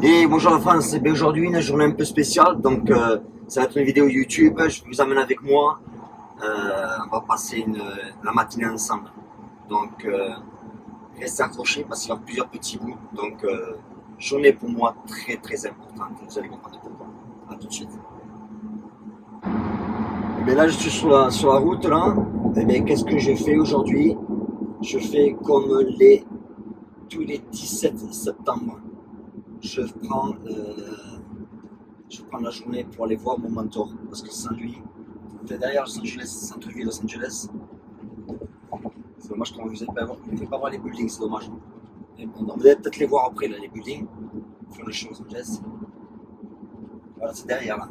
Et bonjour la France, eh bien, aujourd'hui une journée un peu spéciale, donc ça va être une vidéo YouTube, je vous amène avec moi, on va passer la matinée ensemble. Donc restez accrochés parce qu'il y aura plusieurs petits bouts, donc journée pour moi très très importante, vous allez comprendre pourquoi. A tout de suite. Et bien là je suis sur la route là, et bien qu'est-ce que je fais aujourd'hui? Je fais comme tous les 17 septembre. Je prends, je prends la journée pour aller voir mon mentor parce que sans lui, derrière Los Angeles, centre-ville Los Angeles, c'est dommage qu'on ne pouvez pas voir les buildings, c'est dommage. Mais bon, vous allez peut-être les voir après, là, les buildings, qui font le show Los Angeles. Voilà, c'est derrière là.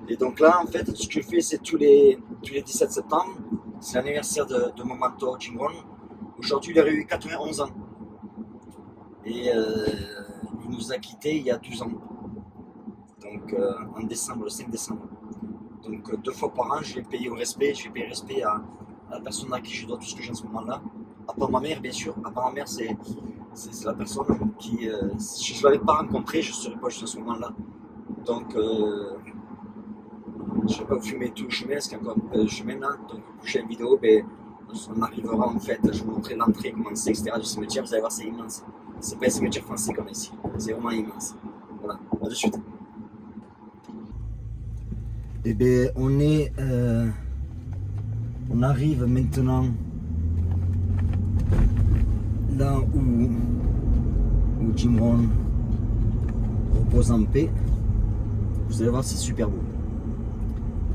Et donc là, en fait, ce que je fais, c'est tous les 17 septembre, c'est l'anniversaire de mon mentor Jim Rohn. Aujourd'hui, il aurait eu 91 ans. Et il nous a quittés il y a 12 ans. Donc en décembre, le 5 décembre. Donc 2 fois par an, je vais payer au respect, je vais payer respect à la personne à qui je dois tout ce que j'ai en ce moment-là. À part ma mère, bien sûr. À part ma mère, c'est la personne qui, si je ne l'avais pas rencontrée, je ne serais pas juste en ce moment-là. Donc je ne vais pas vous filmer tout le chemin, parce qu'il y a encore un peu de chemin là. Donc la prochaine vidéo, ben, on arrivera en fait, je vous montrer l'entrée, comment c'est, etc. du cimetière. Vous allez voir, c'est immense. C'est pas un cimetière français comme ici. C'est vraiment immense. Voilà, à de suite. Eh bien, on arrive maintenant là où Jim Rohn repose en paix. Vous allez voir, c'est super beau.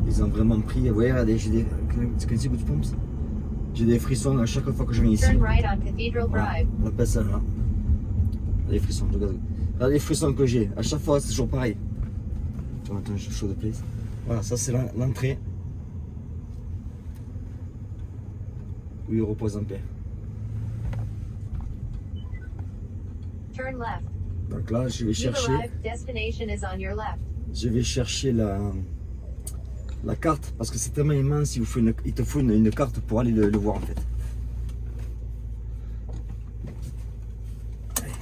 Ils ont vraiment pris. Vous voyez, regardez, j'ai des. J'ai des frissons à chaque fois que je viens ici. Voilà, on appelle ça là. Les frissons, regardez les frissons que j'ai. À chaque fois, c'est toujours pareil. Attends, je show the place. Voilà, ça c'est l'entrée où il repose en paix. Donc là, je vais chercher la carte parce que c'est tellement immense, il te faut une carte pour aller le voir en fait. Allez.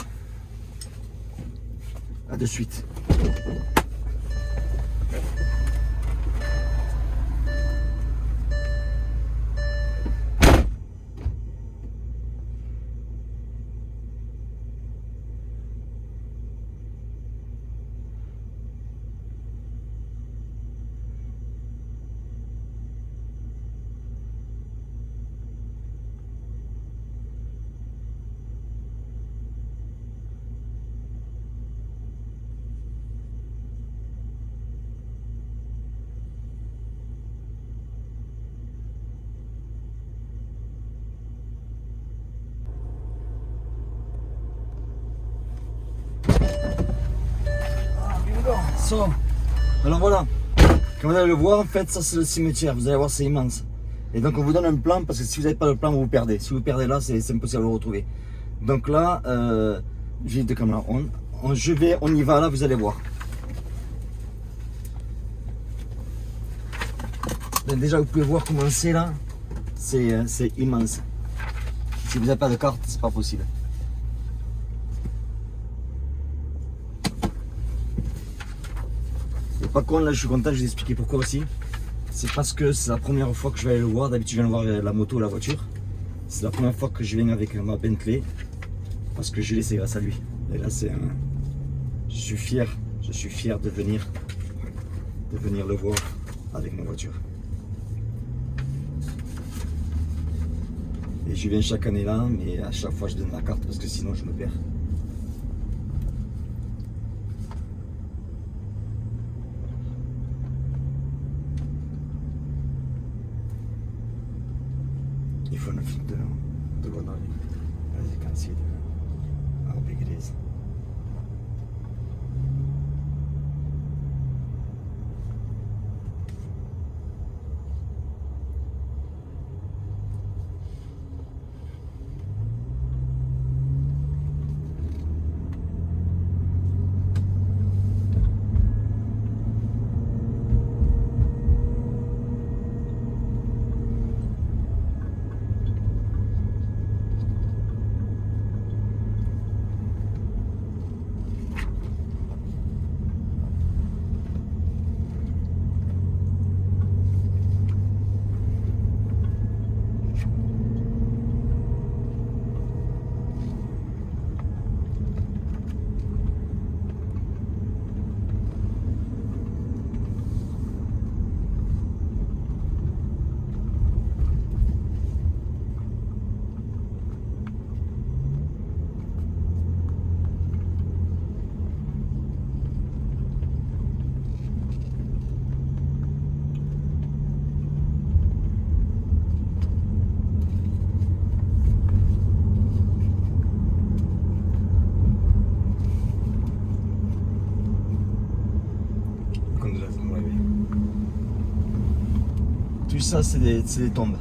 À de suite. So, alors voilà, comme vous allez le voir, en fait, ça c'est le cimetière. Vous allez voir, c'est immense. Et donc, on vous donne un plan parce que si vous n'avez pas le plan, vous vous perdez. Si vous perdez là, c'est impossible de le retrouver. Donc là, j'ai deux caméras. On y va là, vous allez voir. Donc, déjà, vous pouvez voir comment c'est là. C'est immense. Si vous n'avez pas de carte, c'est pas possible. Par contre, là, je suis content, je vais vous expliquer pourquoi aussi. C'est parce que c'est la première fois que je vais aller le voir. D'habitude, je viens voir la moto ou la voiture. C'est la première fois que je viens avec ma Bentley. Parce que je l'ai laissé grâce à lui. Et là, je suis fier de venir le voir avec ma voiture. Et je viens chaque année là, mais à chaque fois, je donne la carte parce que sinon, je me perds. Il faut une film de Ronald. As you can see how big it is. ça, c'est des tombes.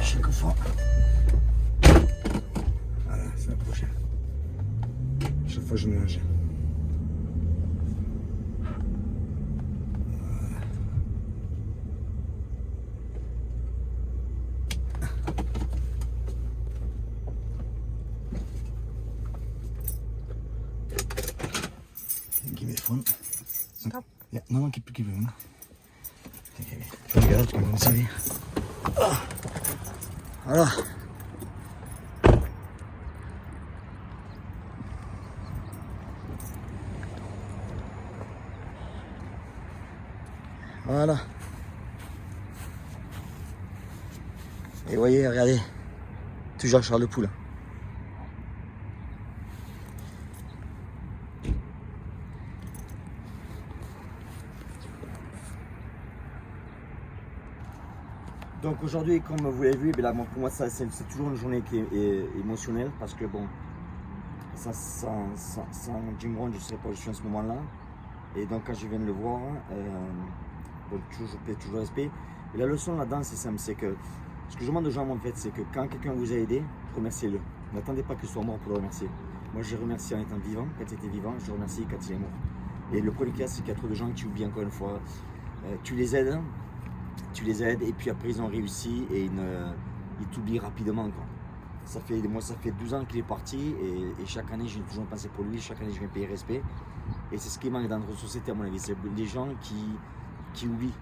Chaque fois. Voilà, c'est la prochaine. Chaque fois je mélange. Give me the phone. Stop. Yeah, no, keep it. Regarde comme ça. Voilà. Voilà. Et voyez, regardez. Toujours Charles de Poule. Donc aujourd'hui, comme vous l'avez vu, là, pour moi, c'est toujours une journée qui est émotionnelle parce que bon, sans Jim Rohn, je ne serais pas où je suis en ce moment-là. Et donc quand je viens de le voir, bon, je paie toujours respect. Et la leçon là-dedans, c'est simple, c'est que ce que je demande aux gens en fait, c'est que quand quelqu'un vous a aidé, remerciez-le. N'attendez pas qu'il soit mort pour le remercier. Moi, j'ai remercié en étant vivant, quand il était vivant, je remercie quand il est mort. Et le premier cas, c'est qu'il y a trop de gens que tu oublies encore une fois. Tu les aides, et puis après ils ont réussi et ils t'oublient rapidement, quoi. Moi ça fait 12 ans qu'il est parti et chaque année j'ai toujours pensé pour lui, chaque année je viens payer respect. Et c'est ce qui manque dans notre société à mon avis, c'est les gens qui oublient.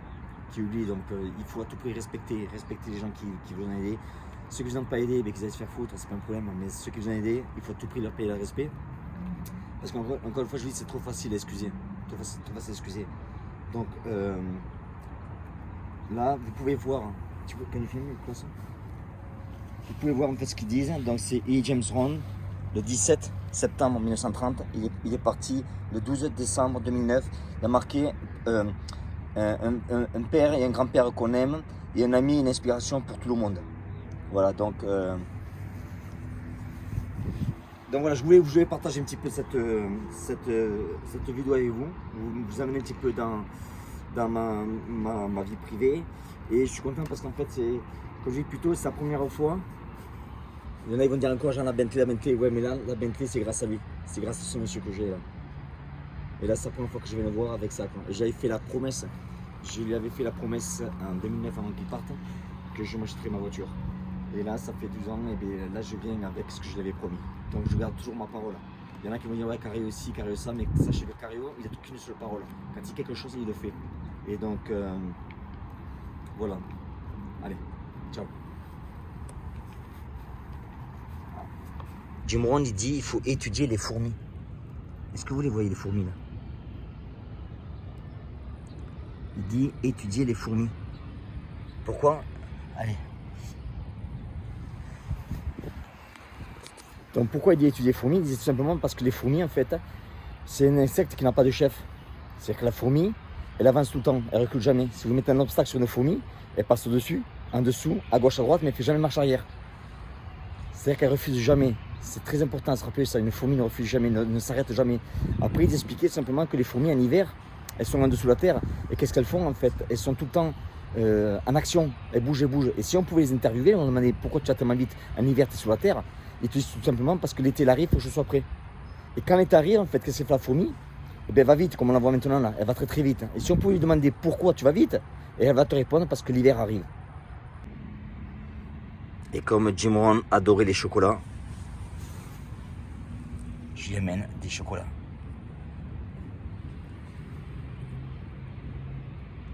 qui oublient. Donc il faut à tout prix respecter les gens qui vous ont aidé. Ceux qui vous ont pas aidé, qu'ils aillent se faire foutre, c'est pas un problème. Mais ceux qui vous ont aidé, il faut à tout prix leur payer le respect. Parce qu'encore une fois, je dis, c'est trop facile à excuser. Trop facile à excuser. Donc là, vous pouvez voir. Can you film me closer? Vous pouvez voir en fait ce qu'ils disent. Donc c'est E. James Rohn, le 17 septembre 1930. Il est parti le 12 décembre 2009. Il a marqué un père et un grand-père qu'on aime, et un ami, une inspiration pour tout le monde. Voilà, donc voilà, je voulais partager un petit peu cette vidéo avec vous, vous amener un petit peu dans ma vie privée. Et je suis content parce qu'en fait, c'est, comme je dis plus tôt, c'est la première fois. Il y en a, ils vont dire encore, genre la Bentley, ouais, mais là, la Bentley, c'est grâce à lui, c'est grâce à ce monsieur que j'ai là. Et là, c'est la première fois que je vais le voir avec ça, quoi. Et j'avais fait la promesse, je lui avais fait la promesse en 2009 avant qu'il parte, que je m'achèterais ma voiture. Et là, ça fait 12 ans, et bien là, je viens avec ce que je lui avais promis. Donc, je garde toujours ma parole. Il y en a qui vont dire, ouais, Cario aussi, Cario ça, mais sachez que Cario, il n'a qu'une seule parole. Quand il dit quelque chose, il le fait. Et donc, voilà. Allez, ciao. Jim Rohn, il dit, il faut étudier les fourmis. Est-ce que vous les voyez, les fourmis, là? Il dit, étudier les fourmis. Pourquoi? Allez. Donc pourquoi il dit étudier les fourmis? Il dit tout simplement parce que les fourmis, en fait, c'est un insecte qui n'a pas de chef. C'est-à-dire que la fourmi, elle avance tout le temps, elle recule jamais. Si vous mettez un obstacle sur une fourmi, elle passe au-dessus, en dessous, à gauche, à droite, mais elle ne fait jamais marche arrière. C'est-à-dire qu'elle refuse jamais. C'est très important à se rappeler ça. Une fourmi ne refuse jamais, ne s'arrête jamais. Après, il expliquait simplement que les fourmis en hiver, elles sont en dessous de la terre. Et qu'est-ce qu'elles font en fait? Elles sont tout le temps en action. Elles bougent, elles bougent. Et si on pouvait les interviewer, on demandait pourquoi tu as tellement vite en hiver, tu es sur la terre. Ils te disent tout simplement parce que l'été arrive, il faut que je sois prêt. Et quand l'été arrive, en fait, qu'est-ce que fait la fourmi? Eh bien, elle va vite, comme on la voit maintenant là. Elle va très très vite. Et si on pouvait lui demander pourquoi tu vas vite, et elle va te répondre parce que l'hiver arrive. Et comme Jim Rohn adorait les chocolats, je lui amène des chocolats.